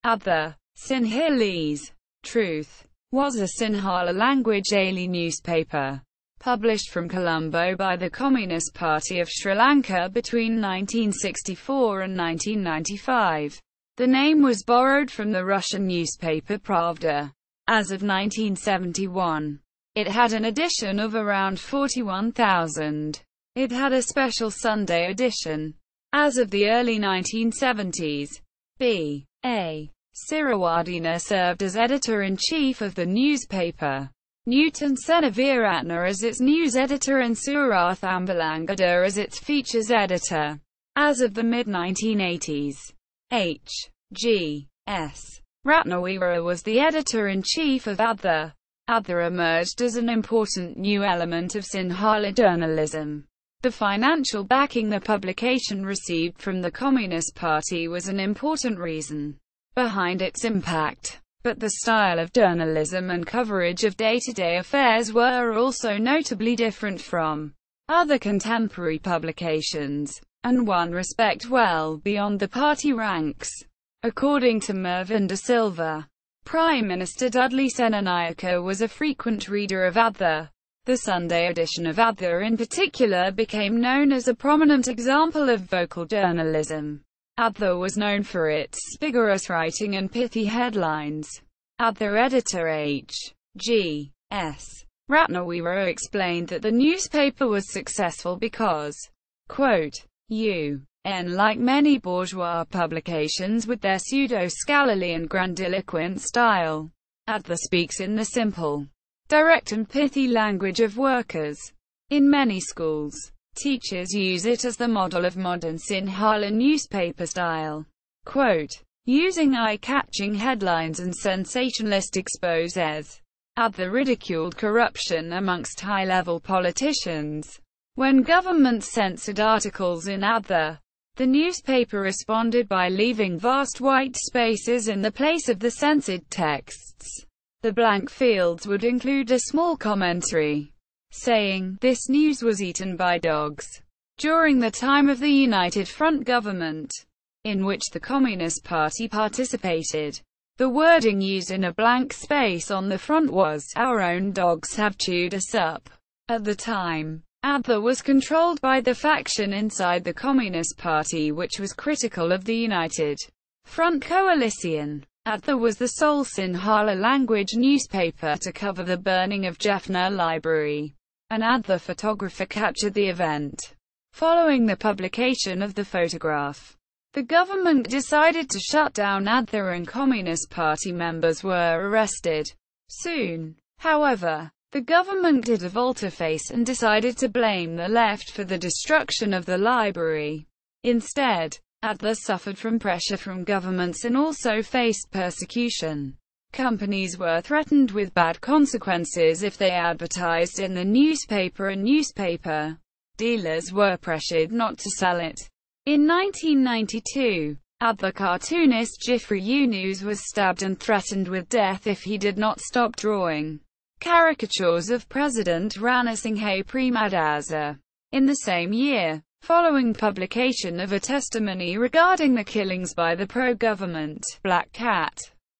Aththa, Sinhalese. Truth was a Sinhala-language daily newspaper, published from Colombo by the Communist Party of Sri Lanka between 1964 and 1995. The name was borrowed from the Russian newspaper Pravda. As of 1971, it had an edition of around 41,000. It had a special Sunday edition. As of the early 1970s, B.A. Siriwardena served as editor-in-chief of the newspaper. Newton Seneviratne as its news editor and Surath Ambalangoda as its features editor. As of the mid-1980s, H.G.S. Ratnaweera was the editor-in-chief of Aththa. Aththa emerged as an important new element of Sinhala journalism. The financial backing the publication received from the Communist Party was an important reason behind its impact. But the style of journalism and coverage of day-to-day affairs were also notably different from other contemporary publications, and one respect well beyond the party ranks. According to Mervin de Silva, Prime Minister Dudley Senanayake was a frequent reader of Aththa. The Sunday edition of Aththa in particular became known as a prominent example of vocal journalism. Aththa was known for its vigorous writing and pithy headlines. Aththa editor H.G.S. Ratnaweera explained that the newspaper was successful because, quote, like many bourgeois publications with their pseudo-scholarly and grandiloquent style, Aththa speaks in the simple, direct and pithy language of workers. In many schools, teachers use it as the model of modern Sinhala newspaper style. Quote, using eye-catching headlines and sensationalist exposés. Aththa ridiculed corruption amongst high-level politicians. When governments censored articles in Aththa, the newspaper responded by leaving vast white spaces in the place of the censored texts. The blank fields would include a small commentary saying, "This news was eaten by dogs." During the time of the United Front government, in which the Communist Party participated, the wording used in a blank space on the front was, "Our own dogs have chewed us up." At the time, Aththa was controlled by the faction inside the Communist Party which was critical of the United Front coalition. Aththa was the sole Sinhala-language newspaper to cover the burning of Jaffna Library. An Aththa photographer captured the event. Following the publication of the photograph, the government decided to shut down Aththa and Communist Party members were arrested. Soon, however, the government did a volte-face and decided to blame the left for the destruction of the library. Instead, Aththa suffered from pressure from governments and also faced persecution. Companies were threatened with bad consequences if they advertised in the newspaper, and newspaper dealers were pressured not to sell it. In 1992, Aththa cartoonist Jeffrey Yunus was stabbed and threatened with death if he did not stop drawing caricatures of President Rana Singhe Premadasa. In the same year, following publication of a testimony regarding the killings by the pro-government Black Cat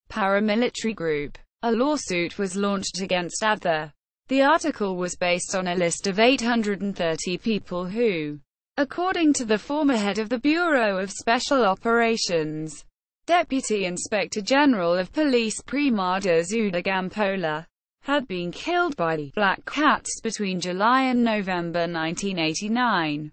paramilitary group, a lawsuit was launched against Aththa. The article was based on a list of 830 people who, according to the former head of the Bureau of Special Operations, Deputy Inspector General of Police Premadasa Gampola, had been killed by Black Cats between July and November 1989.